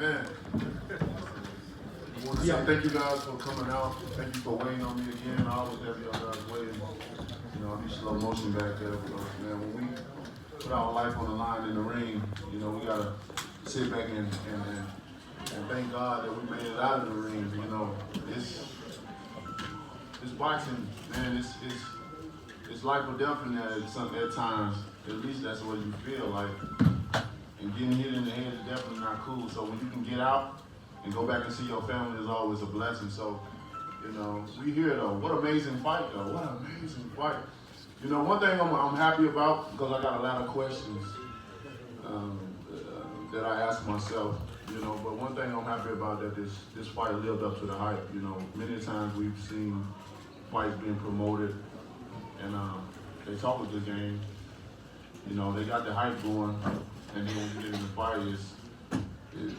Man, I want to say thank you guys for coming out. Thank you for waiting on me again. I always have y'all guys waiting. You know, I need slow motion back there. Because, man, when we put our life on the line in the ring, you know, we got to sit back and thank God that we made it out of the ring. You know, it's boxing, man. It's life or death in there at times. At least that's what you feel like. And getting hit in the head is definitely not cool. So when you can get out and go back and see your family is always a blessing. So, you know, we here though. What amazing fight though. What an amazing fight. You know, one thing I'm happy about, because I got a lot of questions that I ask myself, you know, but one thing I'm happy about that this fight lived up to the hype. You know, many times we've seen fights being promoted and they talk a good game. You know, they got the hype going, and then when you get in the fight,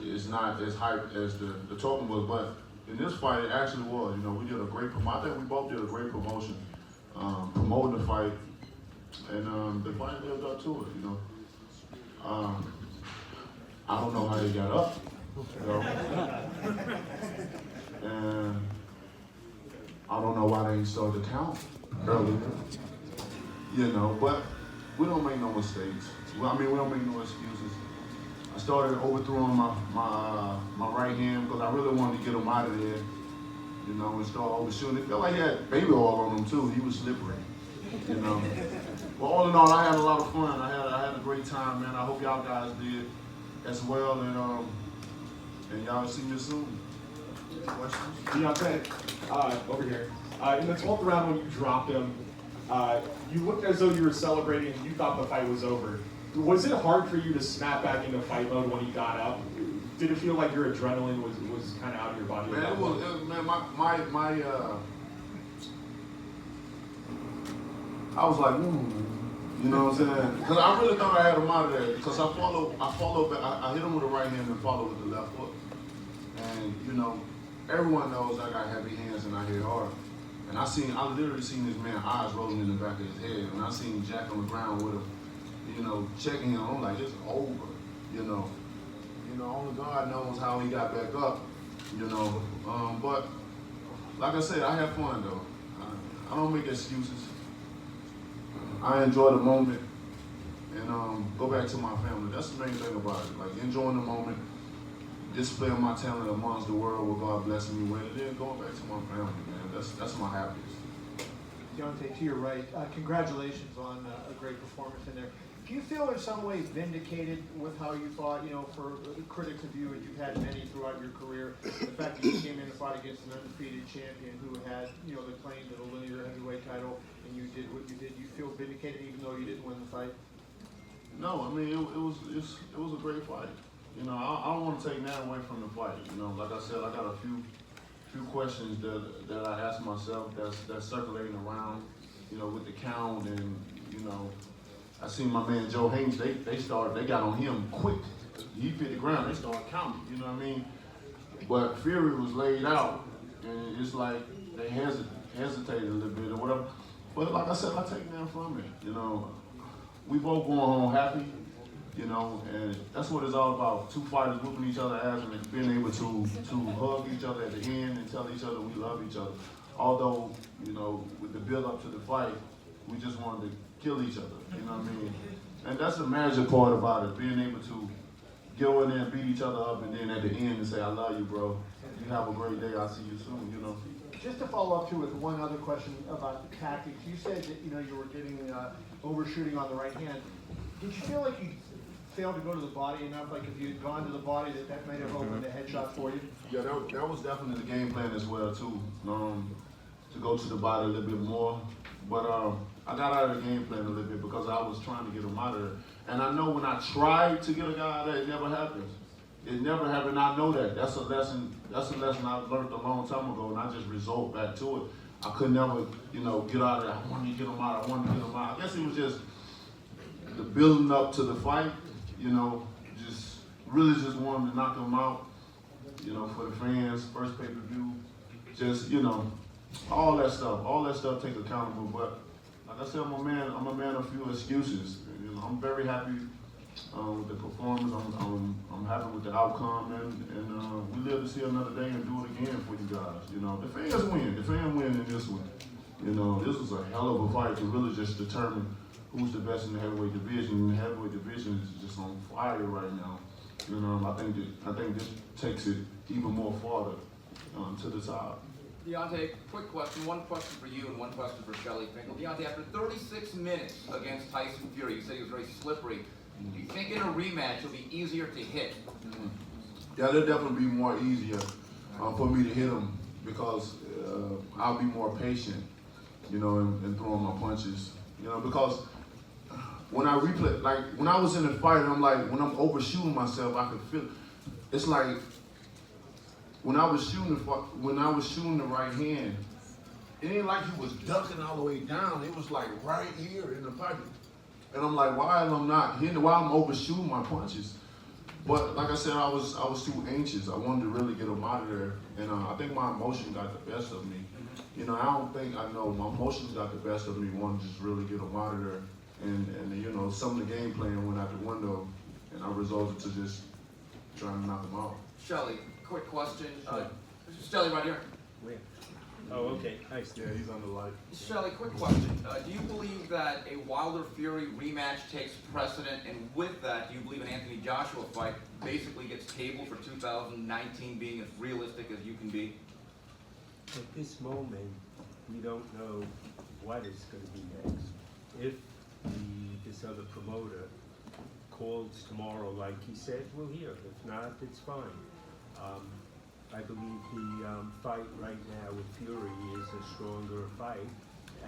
it's not as hyped as the talking was. But in this fight, it actually was. You know, we did a great promotion. I think we both did a great promotion, promoting the fight, and the fight lived up to it. You know, I don't know how they got up, you know, and I don't know why they ain't started to count earlier. You know, but we don't make no mistakes. Well, I mean, we don't make no excuses. I started overthrowing my right hand because I really wanted to get him out of there, you know, and start overshooting. It felt like he had baby oil on him too. He was slippery, you know. But all in all, I had a lot of fun. I had a great time, man. I hope y'all guys did as well, and y'all see me soon. Questions? Deontay, over here. In the 12th round when you dropped him, you looked as though you were celebrating and you thought the fight was over. Was it hard for you to snap back into fight mode when he got up? Did it feel like your adrenaline was kind of out of your body? Man, I was like, you know what I'm saying? Because I really thought I had him out of there. Because I hit him with the right hand and followed with the left foot. And, you know, everyone knows I got heavy hands and I hit hard. And I literally seen this man's eyes rolling in the back of his head. And I seen Jack on the ground with him, you know, checking him. I'm like, it's over, you know. You know, only God knows how he got back up, you know. But like I said, I had fun though. I don't make excuses. I enjoy the moment and go back to my family. That's the main thing about it. Like enjoying the moment, displaying my talent amongst the world, what God blessing me with, and then going back to my family, man. That's my happiest. Deontay, to your right, congratulations on a great performance in there. Do you feel in some way vindicated with how you fought, you know, for critics of you, and you've had many throughout your career, the fact that you came in and fought against an undefeated champion who had, you know, the claim to the linear heavyweight title, and you did what you did. You feel vindicated even though you didn't win the fight? No, I mean, it was a great fight. You know, I don't want to take that away from the fight. You know, like I said, I got a few questions that I ask myself that's circulating around, you know, with the count, and you know, I seen my man Joe Haynes. They got on him quick. He hit the ground. They started counting. You know what I mean? But Fury was laid out, and it's like they hesitated a little bit or whatever. But like I said, I take that from it. You know, we both going home happy. You know, and that's what it's all about. Two fighters whooping each other ass and being able to hug each other at the end and tell each other we love each other. Although, you know, with the build up to the fight, we just wanted to kill each other. You know what I mean? And that's the magic part about it, being able to go in there and beat each other up and then at the end and say, I love you, bro. You have a great day. I'll see you soon, you know. Just to follow up too with one other question about the tactics. You said that, you know, you were getting overshooting on the right hand. Did you feel like you failed to go to the body enough? Like if you had gone to the body, that might have opened a headshot for you? Yeah, that was definitely the game plan as well too. To go to the body a little bit more. But I got out of the game plan a little bit because I was trying to get him out of there. And I know when I tried to get a guy out of there, it never happens. It never happened. I know that. That's a lesson I learned a long time ago, and I just resort back to it. I could never, you know, get out of there. I wanted to get him out. I guess it was just the building up to the fight. You know, just wanted to knock him out, you know, for the fans, first pay-per-view, just, you know, all that stuff take accountable. But like I said, I'm a man of few excuses. You know, I'm very happy with the performance. I'm happy with the outcome, and we live to see another day and do it again for you guys. You know, the fans win. The fans win in this one. You know, this was a hell of a fight to really just determine who's the best in the heavyweight division. And the heavyweight division is just on fire right now. You know, I think this takes it even more farther to the top. Deontay, quick question. One question for you and one question for Shelly Finkel. Deontay, after 36 minutes against Tyson Fury, you said he was very slippery. Do you think in a rematch it'll be easier to hit? Yeah, it'll definitely be more easier for me to hit him because I'll be more patient, you know, in throwing my punches. You know, because when I replay, like when I was in the fight, I'm like, when I'm overshooting myself, I could feel. It's like when I was shooting the right hand, it ain't like he was ducking all the way down. It was like right here in the pocket. And I'm like, why am I not hitting? Why I'm overshooting my punches? But like I said, I was too anxious. I wanted to really get him out of there, and I think my emotion got the best of me. You know, I know my emotions got the best of me. Wanted to just really get him out of there, and you know, some of the game plan went out the window, and I resorted to just trying to knock him out. Shelly, quick question. Shelly, right here. Where? Oh, okay. Nice. Yeah, he's on the line. Shelly, quick question. Do you believe that a Wilder-Fury rematch takes precedent, and with that, do you believe an Anthony Joshua fight basically gets tabled for 2019 being as realistic as you can be? At this moment, we don't know what is going to be next. If this other promoter calls tomorrow, like he said, we'll hear. If not, it's fine. I believe the fight right now with Fury is a stronger fight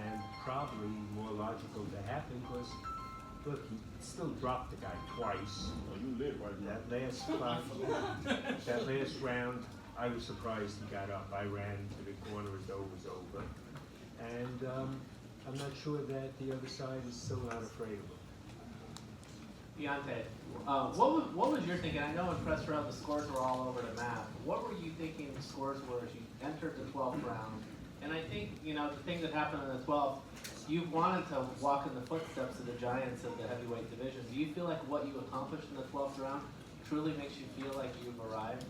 and probably more logical to happen because, look, he still dropped the guy twice. Oh, you live right now. That last round, I was surprised he got up. I ran to the corner as though it was over. And I'm not sure that the other side is still not afraid of him. Deontay, what was your thinking? I know in press round the scores were all over the map. What were you thinking the scores were as you entered the 12th round? And I think, you know, the thing that happened in the 12th, you wanted to walk in the footsteps of the giants of the heavyweight division. Do you feel like what you accomplished in the 12th round truly makes you feel like you've arrived?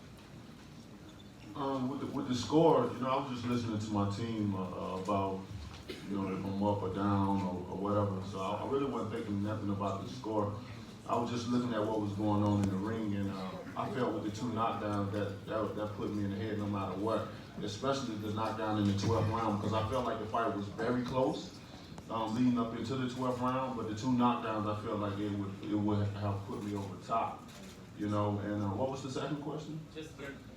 With the score, you know, I was just listening to my team about, you know, if I'm up or down or whatever. So I really wasn't thinking nothing about the score. I was just looking at what was going on in the ring, and I felt with the two knockdowns that put me in the head no matter what, especially the knockdown in the 12th round, because I felt like the fight was very close leading up into the 12th round, but the two knockdowns, I felt like it would have put me over the top, you know. And what was the second question? Just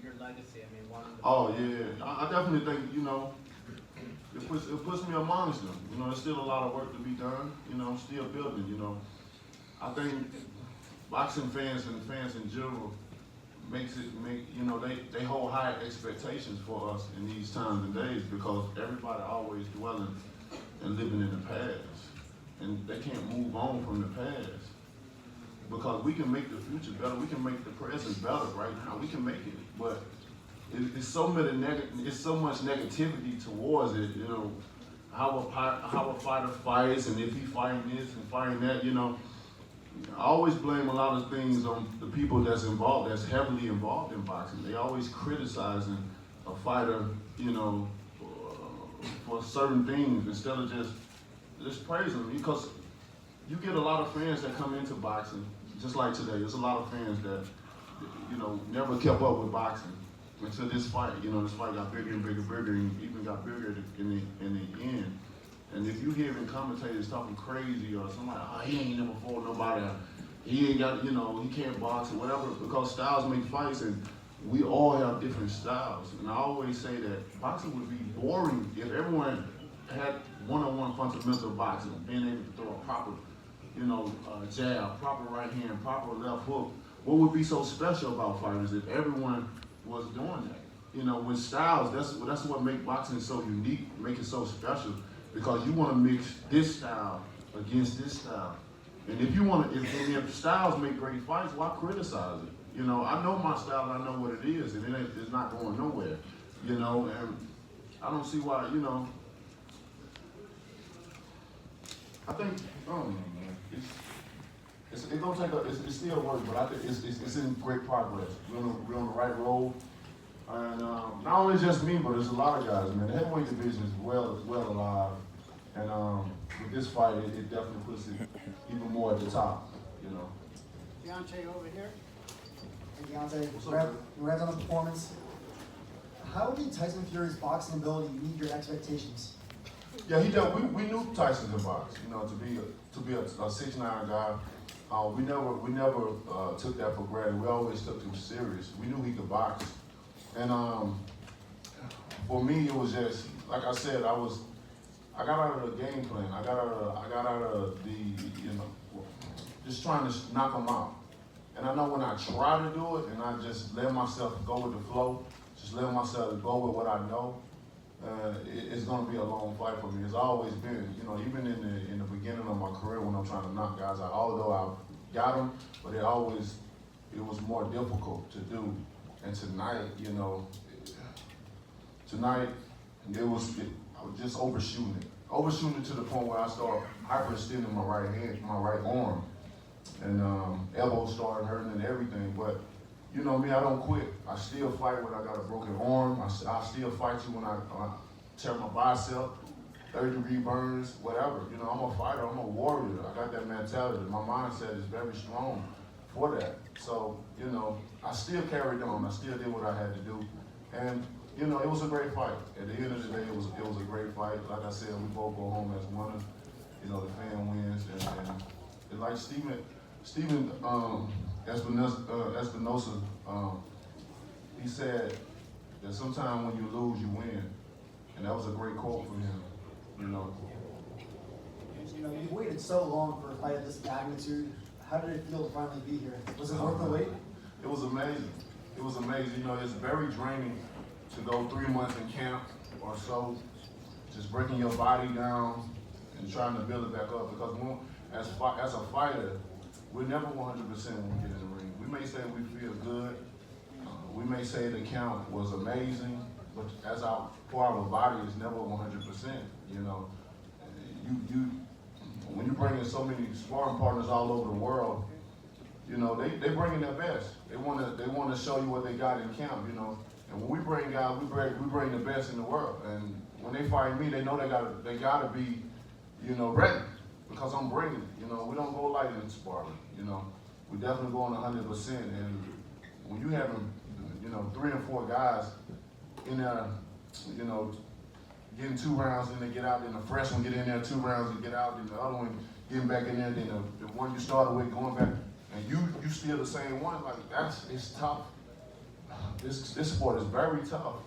your legacy. I mean, wanting to. Oh yeah, I definitely think, you know, it puts me amongst them. You know, there's still a lot of work to be done. You know, I'm still building. You know, I think boxing fans and fans in general you know, they hold high expectations for us in these times and days because everybody always dwelling and living in the past, and they can't move on from the past because we can make the future better. We can make the present better right now. We can make it, but it's so much negativity towards it. You know, how a fighter fights, and if he fighting this and fighting that. You know, I always blame a lot of things on the people that's heavily involved in boxing. They always criticizing a fighter, you know, for certain things instead of just praising them. Because you get a lot of fans that come into boxing, just like today. There's a lot of fans that, you know, never kept up with boxing until this fight. You know, this fight got bigger and bigger and bigger, and even got bigger in the end. And if you hearing commentators talking crazy or somebody, oh, he ain't never fought nobody, he ain't got, you know, he can't box or whatever, because styles make fights, and we all have different styles. And I always say that boxing would be boring if everyone had one-on-one fundamental boxing, being able to throw a proper, you know, jab, proper right hand, proper left hook. What would be so special about fighters if everyone was doing that? You know, with styles, that's what makes boxing so unique, make it so special. Because you want to mix this style against this style. And if styles make great fights, why criticize it? You know, I know my style, I know what it is, and it's not going nowhere. You know, and I don't see why, you know, I think, I don't know, man. it's gonna take it's still work, but I think it's in great progress. We're on the right road. And not only just me, but there's a lot of guys, man. The heavyweight division is well alive. And with this fight, it definitely puts it even more at the top, you know. Deontay over here. Hey, Deontay, What's up, congrats on the performance. How did Tyson Fury's boxing ability meet your expectations? Yeah, we knew Tyson could box, you know, to be a 6'9" guy. We never took that for granted. We always took him serious. We knew he could box. And for me, it was just, like I said, I got out of the game plan. I got out of the, you know, just trying to knock him out. And I know when I try to do it and I just let myself go with the flow, just let myself go with what I know, it's going to be a long fight for me. It's always been, you know, even in the beginning of my career when I'm trying to knock guys out, although I got them, but it was more difficult to do. And tonight, you know, I was just overshooting it to the point where I started hyperextending my right hand, my right arm, and elbows started hurting and everything. But you know me, I don't quit. I still fight when I got a broken arm. I still fight you when I tear my bicep, third-degree burns, whatever. You know, I'm a fighter. I'm a warrior. I got that mentality. My mindset is very strong for that. So, you know, I still carried on. I still did what I had to do. And, you know, it was a great fight. At the end of the day, it was a great fight. Like I said, we both go home as winners. You know, the fan wins. And like Steven Espinosa, he said that sometimes when you lose, you win. And that was a great quote from him, you know. You know, you waited so long for a fight of this magnitude. How did it feel to finally be here? Was it worth the wait? It was amazing. It was amazing. You know, it's very draining to go 3 months in camp or so, just breaking your body down and trying to build it back up. Because as a fighter, we're never 100% when we get in the ring. We may say we feel good. We may say the count was amazing, but for our body, it's never 100%. You know, when you bring in so many sparring partners all over the world, you know, they bring in their best. They want to show you what they got in camp, you know. And when we bring guys, we bring the best in the world. And when they fight me, they know they gotta be, you know, ready because I'm bringing it. You know, we don't go light in sparring. You know, we definitely go on 100%. And when you having, you know, 3 or 4 guys in there, you know, getting 2 rounds and they get out, then the fresh one get in there 2 rounds and get out, then the other one getting back in there, then the one you started with going back, and you still the same one. Like it's tough. This sport is very tough,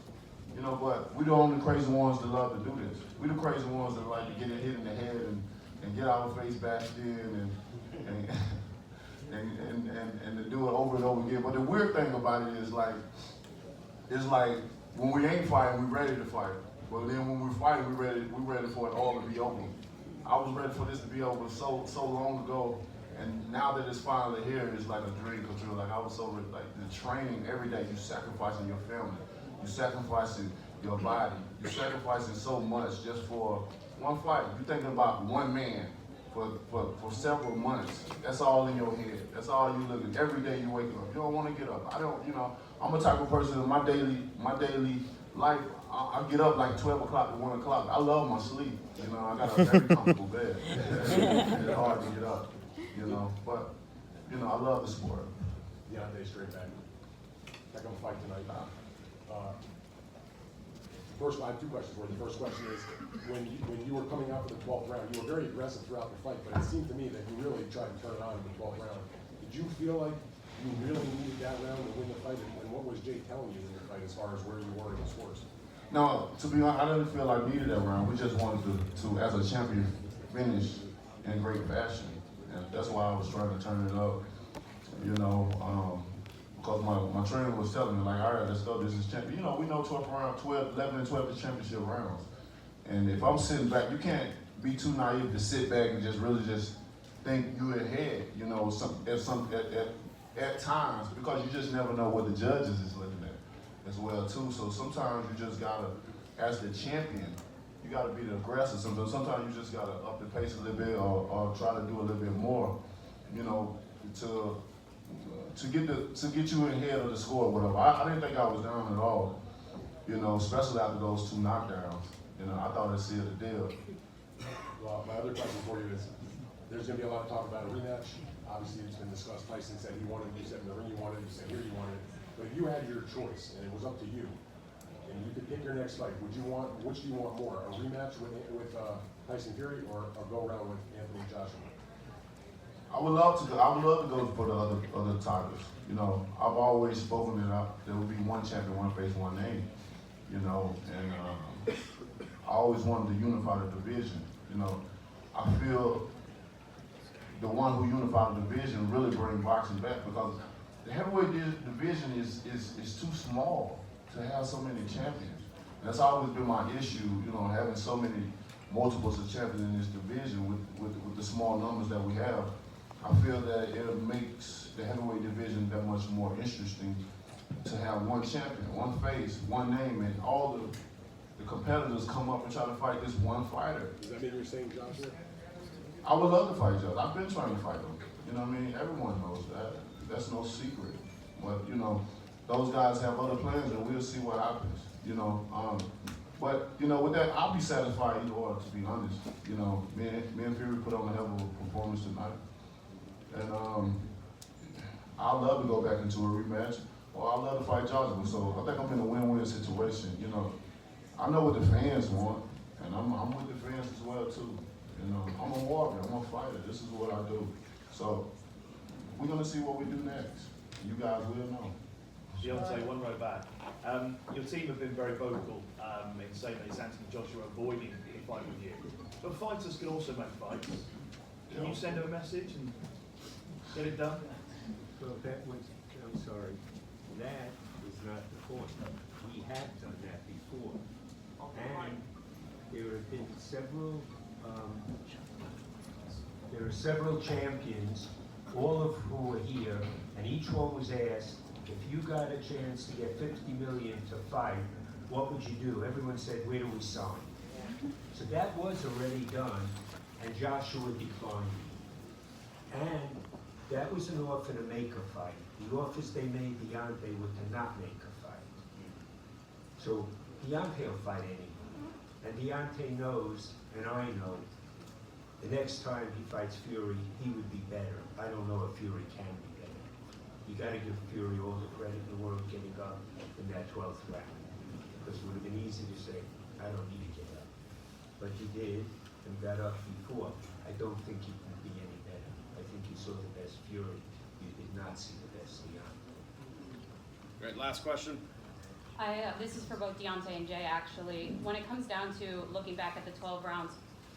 you know. But we the only crazy ones that love to do this. We the crazy ones that like to get hit in the head and get our face bashed in and to do it over and over again. But the weird thing about it is like when we ain't fighting, we ready to fight. But then when we fight, we ready for it all to be over. I was ready for this to be over so long ago, and now that it's finally here, it's like a dream come true. Like I was so ready, like the training every day. You sacrificing your family, you sacrificing your body, you sacrificing so much just for one fight. You thinking about one man for several months. That's all in your head. That's all you looking. Every day you wake up, you don't want to get up. I don't, you know. I'm a type of person in my daily life. I get up like 12 o'clock to 1 o'clock. I love my sleep. You know, I got a very comfortable bed. It's hard to get up, you know. But, you know, I love the sport. Deontay, straight back. Back on the fight tonight. First, I have 2 questions for you. The first question is, when you were coming out for the 12th round, you were very aggressive throughout the fight, but it seemed to me that you really tried to turn it on in the 12th round. Did you feel like you really needed that round to win the fight, and what was Jay telling you in your fight as far as where you were in the scores? No, to be honest, I didn't feel I needed that round. We just wanted to as a champion, finish in great fashion. And that's why I was trying to turn it up, you know, because my trainer was telling me, like, all right, let's go, this is champion. You know, we know 11 and 12 is championship rounds. And if I'm sitting back, you can't be too naive to sit back and just really just think you're ahead, you know, at times, because you just never know what the judges is looking at as well too. So sometimes you just gotta, as the champion, you gotta be the aggressor. Sometimes you just gotta up the pace a little bit or try to do a little bit more. you know, to get you ahead of the score or whatever. I didn't think I was down at all, you know, especially after those 2 knockdowns. You know, I thought it sealed the deal. Well, my other question for you is, there's gonna be a lot of talk about a rematch. Obviously, it's been discussed. Tyson said he wanted it, you said in the ring you wanted it, you said here you wanted it. But if you had your choice, and it was up to you, and you could pick your next fight, which do you want more? A rematch with Tyson Fury, or go around with Anthony Joshua? I would love to go for the other titles. You know, I've always spoken it up. There would be one champion, one face, one name. You know, and I always wanted to unify the division. You know, I feel the one who unified the division really bring boxing back, because the heavyweight division is too small to have so many champions. And that's always been my issue. You know, having so many multiples of champions in this division with the small numbers that we have. I feel that it makes the heavyweight division that much more interesting to have one champion, one face, one name, and all the competitors come up and try to fight this one fighter. Does that mean you're saying Joshua? I would love to fight Josh. I've been trying to fight him. You know what I mean? Everyone knows that. That's no secret. But, you know, those guys have other plans, and we'll see what happens. You know, but, you know, with that, I'll be satisfied either or, to be honest. You know, me and Fury put on a hell of a performance tonight. And I'd love to go back into a rematch, or I'd love to fight Joshua. So I think I'm in a win-win situation. You know, I know what the fans want, and I'm with the fans as well too. You know, I'm a warrior, I'm a fighter. This is what I do. So we're gonna see what we do next. You guys will know. Deontay, one row back. Your team have been very vocal in saying that it's Anthony Joshua avoiding the fight with you. But fighters can also make fights. Can you send him a message and get it done? Well, that was, I'm sorry, that is not the point. We have done that before. And there have been several champions, all of who are here, and each one was asked, if you got a chance to get 50 million to fight, what would you do? Everyone said, where do we sign? So that was already done, and Joshua declined. And that was an offer to make a fight. The offers they made Deontay were to not make a fight. So Deontay will fight anyone. And Deontay knows, and I know, the next time he fights Fury, he would be better. I don't know if Fury can be better. You gotta give Fury all the credit in the world getting up in that 12th round. Because it would have been easy to say, I don't need to get up. But he did, and got up before. I don't think he can be any better. I think you saw the best Fury. You did not see the best Deontay. Great, last question. This is for both Deontay and Jay, actually. When it comes down to looking back at the 12 rounds,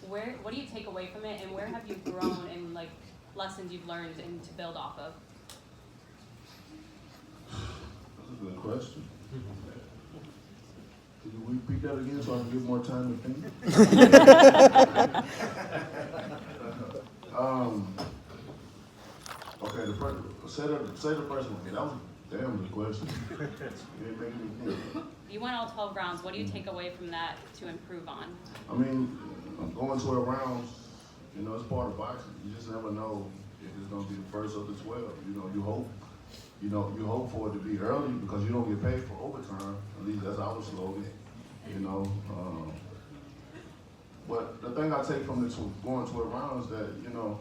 what do you take away from it, and where have you grown in like lessons you've learned and to build off of? That's a good question. Could you repeat that again so I can get more time to think? Okay, say the first one. That was a damn good question. You ain't making me think. You went all 12 rounds. What do you take away from that to improve on? I mean, going 12 rounds, you know, it's part of boxing. You just never know if it's gonna be the first of the 12. You know, you hope for it to be early because you don't get paid for overtime. At least that's our slogan. You know, but the thing I take from the going 12 rounds that, you know,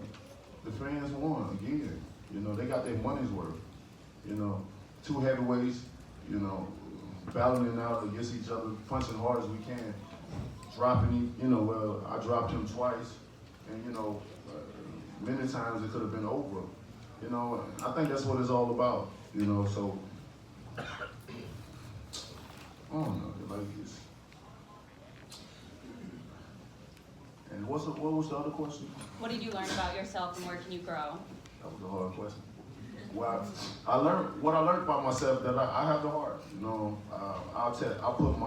the fans won again. You know, they got their money's worth. You know, 2 heavyweights, you know, battling out against each other, punching hard as we can, dropping, you know, well, I dropped him twice, and, you know, many times it could have been over. You know, I think that's what it's all about, you know, so, I don't know, like, it's, and what was the other question? What did you learn about yourself, and where can you grow? That was a hard question. Well, what I learned about myself that I have the heart. You know, I'll put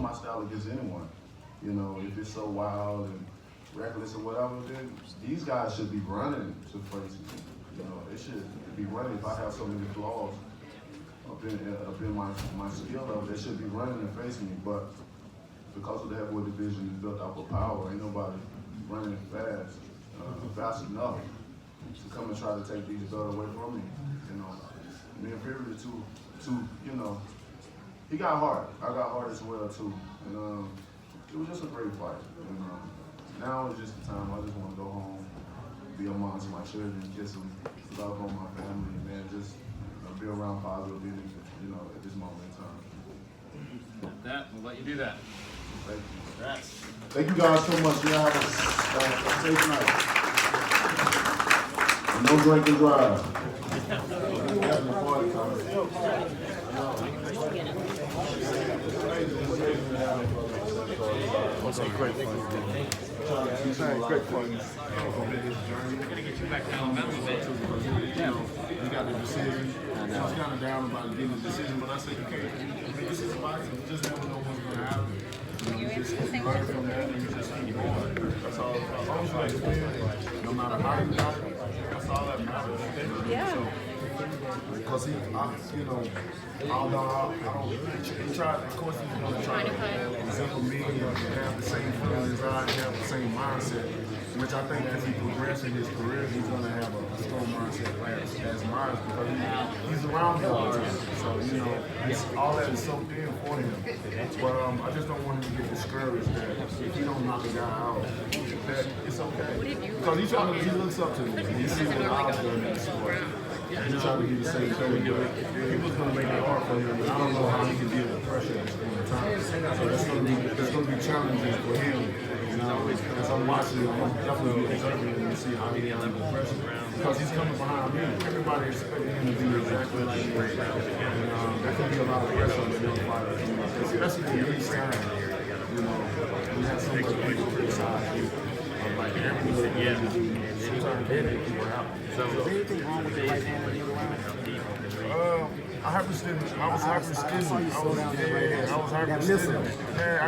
my style against anyone. You know, if it's so wild and reckless or whatever, then these guys should be running to face me. You know, they should be running. If I have so many flaws up in my skill level, they should be running and facing me. But because of the heavyweight division is built up of power, ain't nobody running fast enough. come and try to take these belts away from me. You know, me and Fury you know, he got hard. I got hard as well too. And it was just a great fight. And now it's just the time. I just want to go home, be amongst my children, kiss them, love on my family, and man, just be around positive energy, you know, at this moment in time. With that, we'll let you do that. Thank you. Congrats. Thank you guys so much. You have a safe night. And no drink and drive. Great fun. We're gonna get you back down a bit. You got the decision. I was kind of down about getting the decision, but I said, okay, this is boxing. You just never know what's gonna happen. You just learn from that and you just keep going. That's all. As long as you win, no matter how you got it, that's all that matters. Yeah. So, because you know, although he tried, of course, he's going to try to resemble me and have the same feelings I have the same mindset, which I think as he progresses in his career, he's going to have a strong mindset as mine because he's around me all the time. So, you know, all that is soaked in for him. But I just don't want him to get discouraged that if he don't knock a guy out, that it's okay. Because he looks up to me. He sees what I've done in the sport. And he's trying to do the same thing, but people's going to make it hard for him. And I don't know how he can deal with pressure at this point in time. So that's going to be challenging for him. You know, as I'm watching him, I'm definitely be observing him and see how he deals with pressure. Because he's coming behind me. Everybody expecting him to do exactly like he is. And that can be a lot of pressure on the young fighter, especially in these times. You know, we have so much people criticize you. Like everything you do, sometimes they make people happy. So, is there anything wrong with the right hand that you allowed? I was hyperstimulant. I was hyperstimulant. Yeah,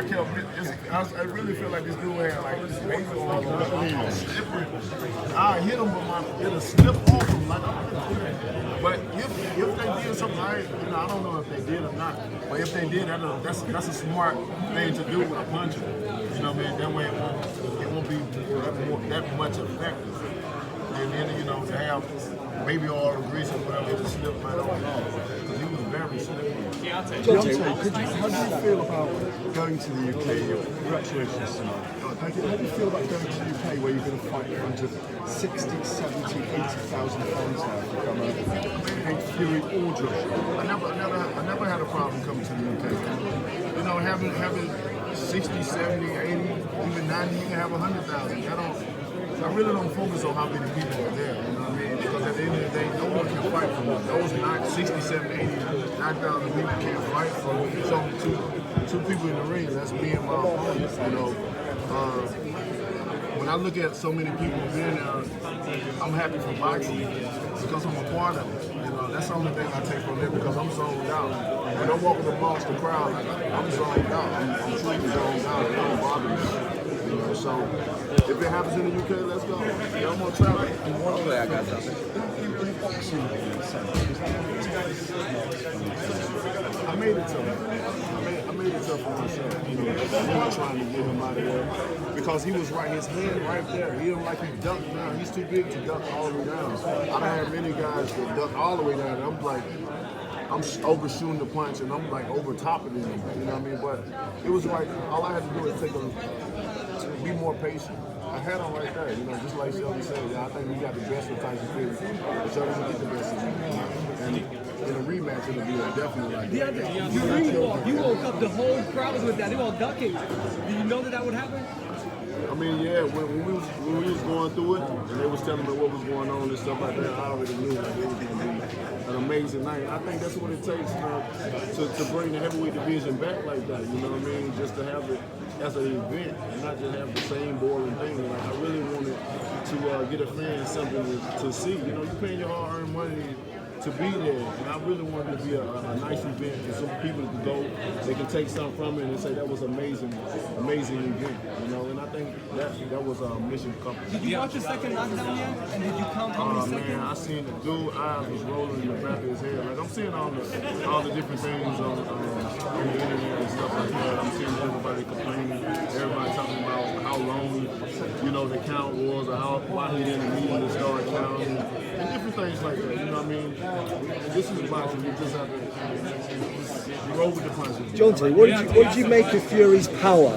I really feel like this dude had like this baby on him. Slippery. I hit him, but it'll slip off him. But if they did something, I don't know if they did or not. But if they did, that's a smart thing to do with a puncher. You know what I mean? That way it won't be that much effective. And then, you know, to have maybe all the grease or whatever, it'll slip right off. Because he was very slippery. Deontay, how do you feel about going to the UK? Congratulations tonight. How do you feel about going to the UK where you're going to fight in front of 60, 70, 80,000 fans now if you come over against Fury or Joshua? I never had a problem coming to the UK. You know, having 60, 70, 80, even 90, you can have 100,000. I really don't focus on how many people are there, you know what I mean? Because at the end of the day, no one can fight for me. Those 60, 70, 80, 9,000 people can't fight for me. It's only two people in the ring. That's me and my opponent, you know. When I look at so many people being there, I'm happy for boxing because I'm a part of it. You know, that's the only thing I take from it because I'm zoned out. When I'm walking amongst the crowd, I'm zoned out. I'm truly zoned out. It don't bother me. You know, so if it happens in the UK, let's go. Yeah, I'm gonna travel. Hopefully I got something. I made it tough. I made it tough for myself. You know, I'm not trying to get him out of there because he was right. His hand right there. He don't like he ducked down. He's too big to duck all the way down. I done had many guys that duck all the way down. And I'm like, I'm overshooting the punch and I'm like over topping him. You know what I mean? But it was right. All I had to do is be more patient. I had him right there, you know, just like Shelby said. I think we got the best of Tyson Fury. But Shelby will get the best of him. And in a rematch, it'll be definitely like that. You woke up the whole crowd with that. They were all ducking. Did you know that would happen? I mean, yeah, when we was going through it, and they was telling me what was going on and stuff like that, I already knew like it was going to be an amazing night. I think that's what it takes, you know, to bring the heavyweight division back like that. You know what I mean? Just to have it as an event and not just have the same boring thing. Like, I really wanted to get a fan something to see. You know, you're paying your hard-earned money to be there, and I really wanted to be a nice event for some people to go. They can take something from it and say that was amazing event, you know. And I think that was a mission accomplished. Did you watch the second knockdown yet? And did you count how many seconds? Man, I seen the dude eyes was rolling in the back of his head. Like I'm seeing all the different things on the internet and stuff like that. I'm seeing everybody complaining, everybody talking about how long, you know, the count was, or why he didn't immediately start counting, and different things like that. You know what I mean? This is boxing. You just have to roll with the punches. Deontay, what did you make of Fury's power